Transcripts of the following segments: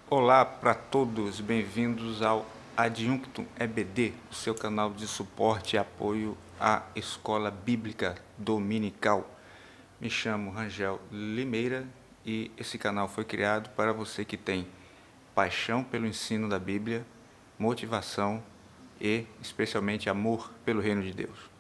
Olá para todos, bem-vindos ao Adjunctum EBD, o seu canal de suporte e apoio à Escola Bíblica Dominical. Me chamo Rangel Limeira e esse canal foi criado para você que tem paixão pelo ensino da Bíblia, motivação e, especialmente, amor pelo Reino de Deus.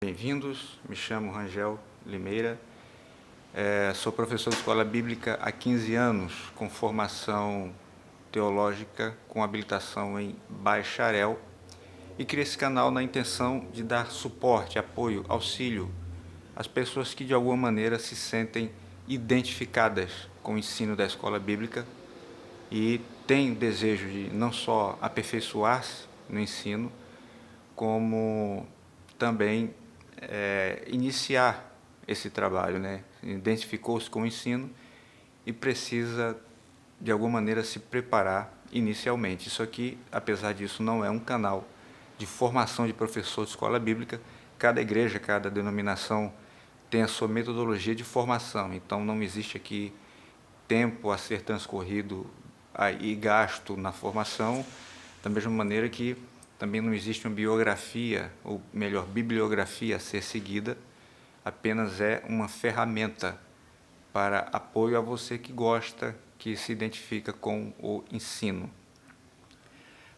Bem-vindos, me chamo Rangel Limeira, sou professor de escola bíblica há 15 anos, com formação teológica, com habilitação em bacharel, e criei esse canal na intenção de dar suporte, apoio, auxílio às pessoas que de alguma maneira se sentem identificadas com o ensino da escola bíblica e têm o desejo de não só aperfeiçoar-se no ensino, como também iniciar esse trabalho, né? Identificou-se com o ensino e precisa, de alguma maneira, se preparar inicialmente. Isso aqui, apesar disso, não é um canal de formação de professor de escola bíblica. Cada igreja, cada denominação tem a sua metodologia de formação. Então, não existe aqui tempo a ser transcorrido e gasto na formação, da mesma maneira que também não existe uma biografia, ou melhor, bibliografia a ser seguida, apenas é uma ferramenta para apoio a você que gosta, que se identifica com o ensino.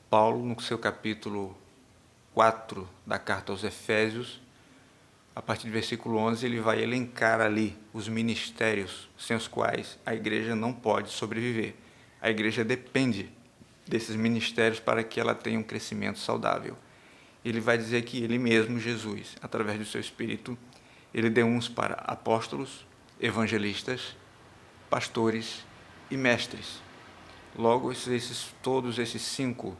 Paulo, no seu capítulo 4 da carta aos Efésios, a partir do versículo 11, ele vai elencar ali os ministérios sem os quais a igreja não pode sobreviver. A igreja depende desses ministérios para que ela tenha um crescimento saudável. Ele vai dizer que ele mesmo, Jesus, através do seu Espírito, ele deu uns para apóstolos, evangelistas, pastores e mestres. Logo, todos esses 5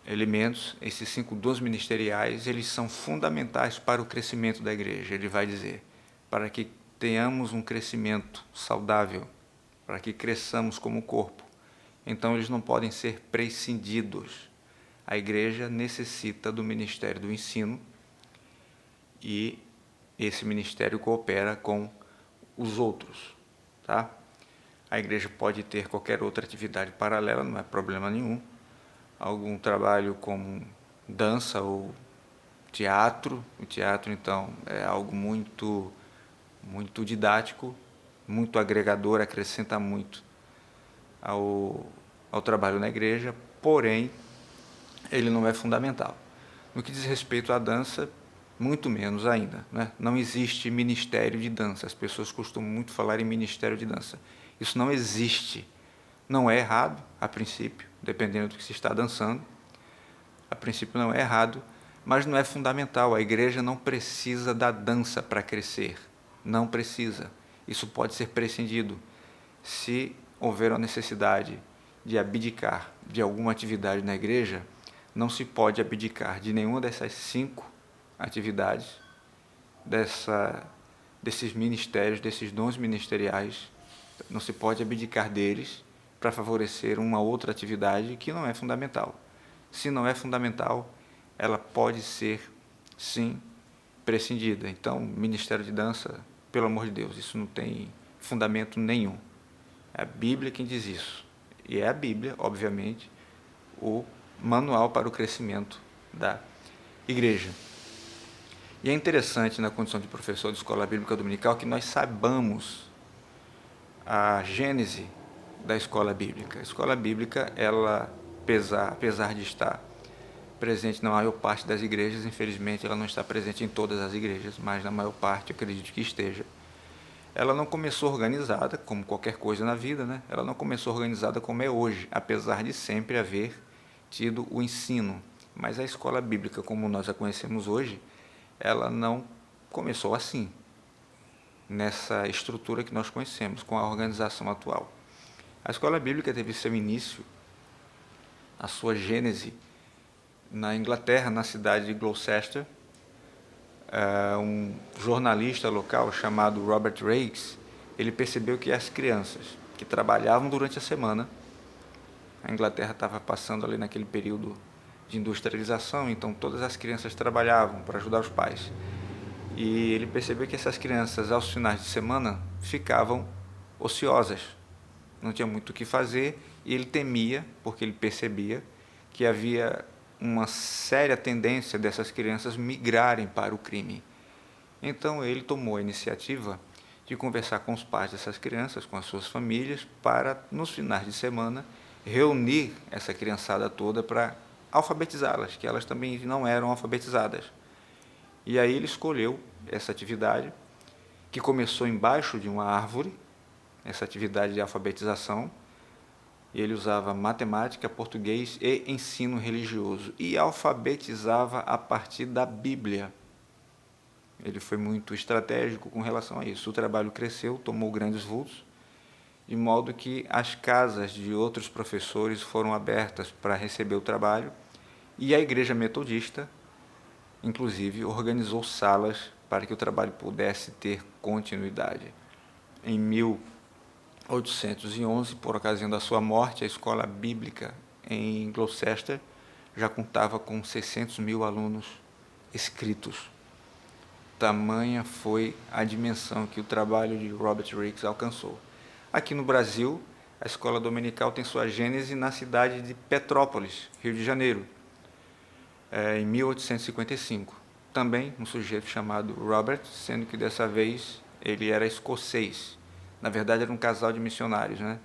elementos, esses 5 dons ministeriais, eles são fundamentais para o crescimento da igreja. Ele vai dizer, para que tenhamos um crescimento saudável, para que cresçamos como corpo. Então, eles não podem ser prescindidos. A igreja necessita do ministério do ensino e esse ministério coopera com os outros, tá? A igreja pode ter qualquer outra atividade paralela, não é problema nenhum. Algum trabalho como dança ou teatro. O teatro, então, é algo muito didático, muito agregador, acrescenta muito ao trabalho na igreja, porém, ele não é fundamental. No que diz respeito à dança, muito menos ainda, né? Não existe ministério de dança. As pessoas costumam muito falar em ministério de dança. Isso não existe. Não é errado, a princípio, dependendo do que se está dançando. A princípio não é errado, mas não é fundamental. A igreja não precisa da dança para crescer. Não precisa. Isso pode ser prescindido. Se houver a necessidade de abdicar de alguma atividade na igreja, não se pode abdicar de nenhuma dessas 5 atividades, desses ministérios, desses dons ministeriais. Não se pode abdicar deles para favorecer uma outra atividade que não é fundamental. Se não é fundamental, ela pode ser, sim, prescindida. Então, ministério de dança, pelo amor de Deus, isso não tem fundamento nenhum. É a Bíblia quem diz isso. E é a Bíblia, obviamente, o manual para o crescimento da igreja. E é interessante, na condição de professor de escola bíblica dominical, que nós saibamos a gênese da escola bíblica. A escola bíblica, ela, apesar de estar presente na maior parte das igrejas, infelizmente ela não está presente em todas as igrejas, mas na maior parte eu acredito que esteja. Ela não começou organizada, como qualquer coisa na vida, né? Ela não começou organizada como é hoje, apesar de sempre haver tido o ensino. Mas a escola bíblica, como nós a conhecemos hoje, ela não começou assim, nessa estrutura que nós conhecemos, com a organização atual. A escola bíblica teve seu início, a sua gênese, na Inglaterra, na cidade de Gloucester. Um jornalista local chamado Robert Raikes, ele percebeu que as crianças que trabalhavam durante a semana A Inglaterra estava passando ali naquele período de industrialização, então todas as crianças trabalhavam para ajudar os pais. E ele percebeu que essas crianças, aos finais de semana, ficavam ociosas, não tinha muito o que fazer, e ele temia, porque ele percebia que havia uma séria tendência dessas crianças migrarem para o crime. Então ele tomou a iniciativa de conversar com os pais dessas crianças, com as suas famílias, para, nos finais de semana, reunir essa criançada toda para alfabetizá-las, que elas também não eram alfabetizadas. E aí ele escolheu essa atividade, que começou embaixo de uma árvore, essa atividade de alfabetização, e ele usava matemática, português e ensino religioso, e alfabetizava a partir da Bíblia. Ele foi muito estratégico com relação a isso. O trabalho cresceu, tomou grandes vultos, de modo que as casas de outros professores foram abertas para receber o trabalho, e a Igreja Metodista, inclusive, organizou salas para que o trabalho pudesse ter continuidade. Em 1811, por ocasião da sua morte, a escola bíblica em Gloucester já contava com 600.000 alunos inscritos. Tamanha foi a dimensão que o trabalho de Robert Riggs alcançou. Aqui no Brasil, a escola dominical tem sua gênese na cidade de Petrópolis, Rio de Janeiro, em 1855. Também um sujeito chamado Robert, sendo que dessa vez ele era escocês. Na verdade, era um casal de missionários, né?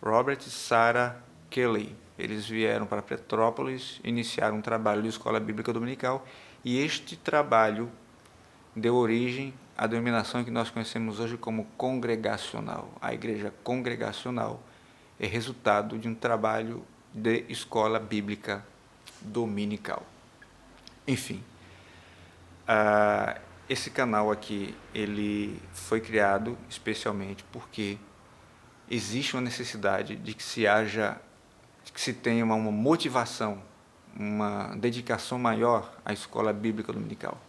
Robert e Sarah Kelly. Eles vieram para Petrópolis, iniciaram um trabalho de escola bíblica dominical, e este trabalho deu origem à denominação que nós conhecemos hoje como congregacional. A igreja congregacional é resultado de um trabalho de escola bíblica dominical. Enfim, esse canal aqui ele foi criado especialmente porque existe uma necessidade de que se tenha uma motivação, uma dedicação maior à escola bíblica dominical.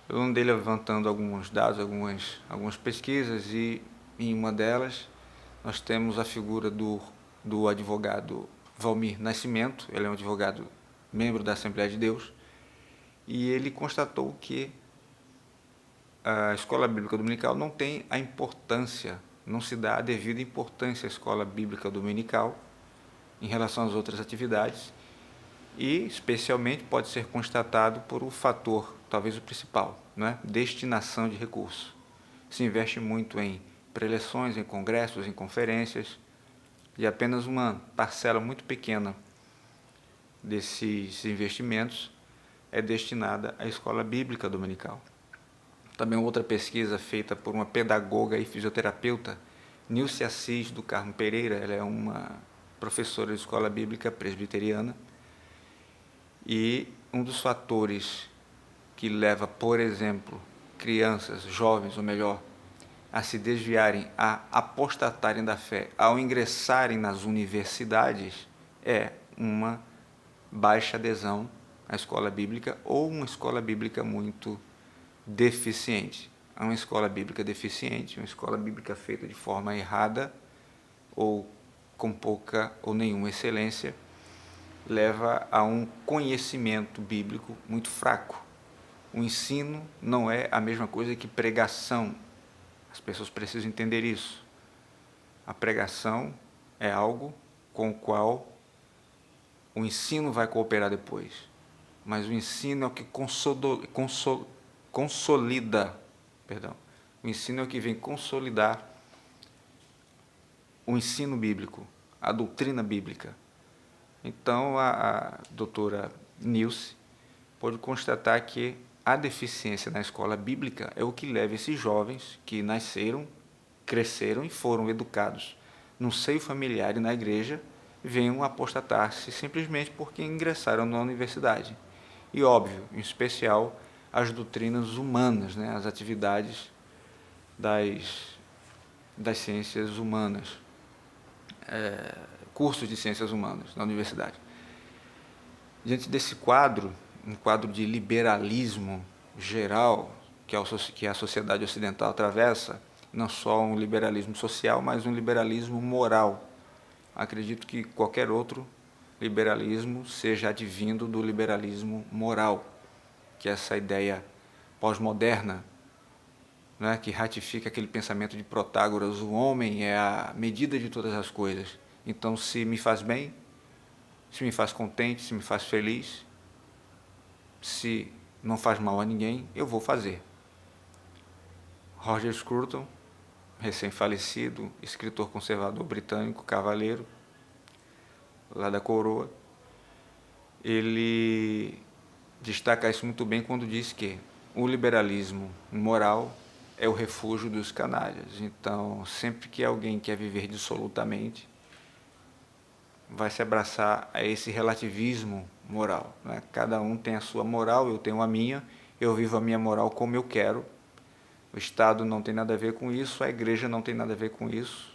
Eu andei levantando alguns dados, algumas pesquisas, e em uma delas nós temos a figura do advogado Valmir Nascimento. Ele é um advogado membro da Assembleia de Deus, e ele constatou que a escola bíblica dominical não tem a importância, não se dá a devida importância à escola bíblica dominical em relação às outras atividades, e especialmente pode ser constatado por um fator, talvez o principal, né? Destinação de recursos. Se investe muito em preleções, em congressos, em conferências, e apenas uma parcela muito pequena desses investimentos é destinada à escola bíblica dominical. Também outra pesquisa feita por uma pedagoga e fisioterapeuta, Nilce Assis do Carmo Pereira. Ela é uma professora de escola bíblica presbiteriana, e um dos fatores que leva, por exemplo, crianças, jovens, ou melhor, a se desviarem, a apostatarem da fé ao ingressarem nas universidades, é uma baixa adesão à escola bíblica, ou uma escola bíblica muito deficiente. Uma escola bíblica deficiente, uma escola bíblica feita de forma errada, ou com pouca ou nenhuma excelência, leva a um conhecimento bíblico muito fraco. O ensino não é a mesma coisa que pregação. As pessoas precisam entender isso. A pregação é algo com o qual o ensino vai cooperar depois. Mas o ensino é o que consolida. O ensino é o que vem consolidar o ensino bíblico, a doutrina bíblica. Então, a doutora Nilce pôde constatar que a deficiência na escola bíblica é o que leva esses jovens que nasceram, cresceram e foram educados no seio familiar e na igreja, venham apostatar-se simplesmente porque ingressaram na universidade. E, óbvio, em especial, as doutrinas humanas, né, as atividades das ciências humanas, cursos de ciências humanas na universidade. Diante desse quadro, um quadro de liberalismo geral que a sociedade ocidental atravessa, não só um liberalismo social, mas um liberalismo moral. acredito que qualquer outro liberalismo seja advindo do liberalismo moral, que é essa ideia pós-moderna, né, que ratifica aquele pensamento de Protágoras: o homem é a medida de todas as coisas. Então, se me faz bem, se me faz contente, se me faz feliz, se não faz mal a ninguém, eu vou fazer. Roger Scruton, recém-falecido, escritor conservador britânico, cavaleiro, lá da coroa, ele destaca isso muito bem quando diz que o liberalismo moral é o refúgio dos canalhas. Então, sempre que alguém quer viver dissolutamente, vai se abraçar a esse relativismo moral, né? Cada um tem a sua moral, eu tenho a minha, eu vivo a minha moral como eu quero. O Estado não tem nada a ver com isso, a igreja não tem nada a ver com isso.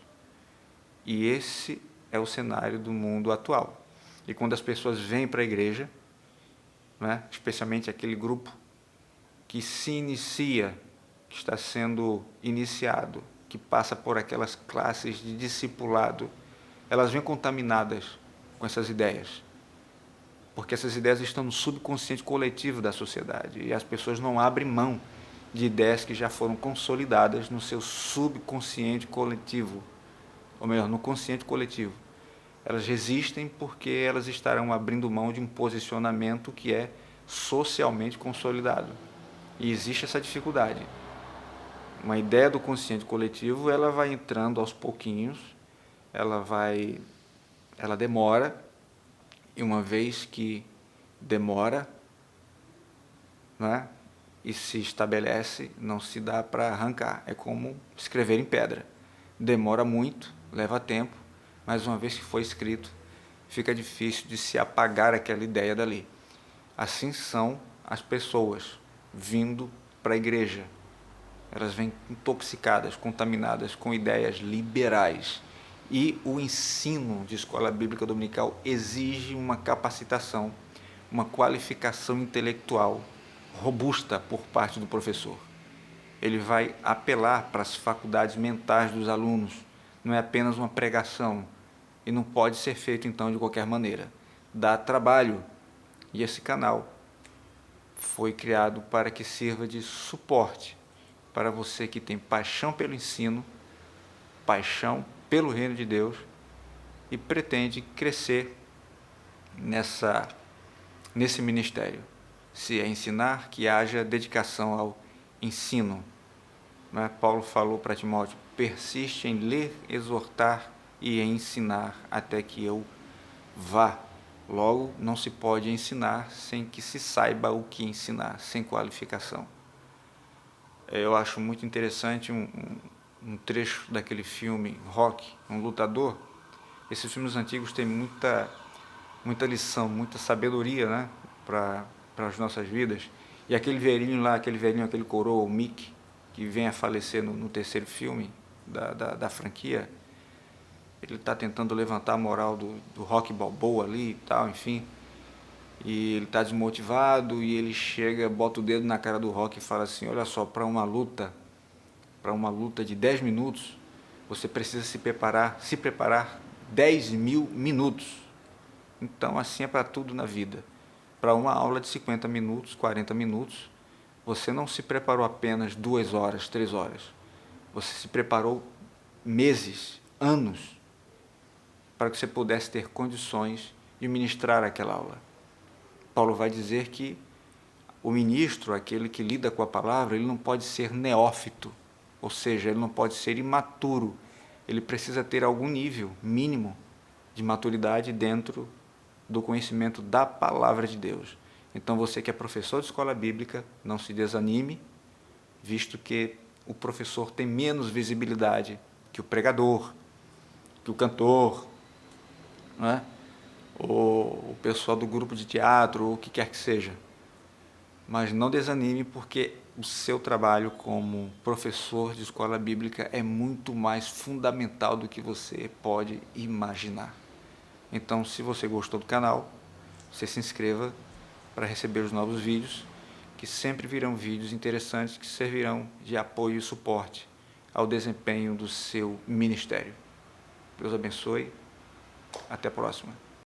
E esse é o cenário do mundo atual. E quando as pessoas vêm para a igreja, né, especialmente aquele grupo que se inicia, que está sendo iniciado, que passa por aquelas classes de discipulado, elas vêm contaminadas com essas ideias, porque essas ideias estão no subconsciente coletivo da sociedade e as pessoas não abrem mão de ideias que já foram consolidadas no seu subconsciente coletivo, ou melhor, no consciente coletivo. Elas resistem porque elas estarão abrindo mão de um posicionamento que é socialmente consolidado. E existe essa dificuldade. Uma ideia do consciente coletivo, ela vai entrando aos pouquinhos, ela demora, e uma vez que demora, né, e se estabelece, não se dá para arrancar. É como escrever em pedra. Demora muito, leva tempo, mas uma vez que foi escrito, fica difícil de se apagar aquela ideia dali. Assim são as pessoas vindo para a igreja. Elas vêm intoxicadas, contaminadas com ideias liberais. E o ensino de escola bíblica dominical exige uma capacitação, uma qualificação intelectual robusta por parte do professor. Ele vai apelar para as faculdades mentais dos alunos, não é apenas uma pregação, e não pode ser feito então de qualquer maneira. Dá trabalho, e esse canal foi criado para que sirva de suporte para você que tem paixão pelo ensino, paixão pelo reino de Deus e pretende crescer nesse ministério. Se é ensinar, que haja dedicação ao ensino. Né? Paulo falou para Timóteo: persiste em ler, exortar e ensinar até que eu vá. Logo, não se pode ensinar sem que se saiba o que ensinar, sem qualificação. Eu acho muito interessante um trecho daquele filme Rocky, um lutador. Esses filmes antigos têm muita lição, muita sabedoria, né, para as nossas vidas. E aquele velhinho lá, aquele coroa, o Mickey, que vem a falecer no terceiro filme da franquia, ele está tentando levantar a moral do Rocky Balboa ali e tal, enfim. E ele está desmotivado e ele chega, bota o dedo na cara do Rocky e fala assim: olha só, para uma luta de 10 minutos, você precisa se preparar 10.000 minutos. Então, assim é para tudo na vida. Para uma aula de 50 minutos, 40 minutos, você não se preparou apenas 2 horas, 3 horas. Você se preparou meses, anos, para que você pudesse ter condições de ministrar aquela aula. Paulo vai dizer que o ministro, aquele que lida com a palavra, ele não pode ser neófito, ou seja, ele não pode ser imaturo. Ele precisa ter algum nível mínimo de maturidade dentro do conhecimento da palavra de Deus. Então, você que é professor de escola bíblica, não se desanime, visto que o professor tem menos visibilidade que o pregador, que o cantor, né? Ou o pessoal do grupo de teatro, ou o que quer que seja. Mas não desanime, porque o seu trabalho como professor de escola bíblica é muito mais fundamental do que você pode imaginar. Então, se você gostou do canal, você se inscreva para receber os novos vídeos, que sempre virão vídeos interessantes que servirão de apoio e suporte ao desempenho do seu ministério. Deus abençoe. Até a próxima.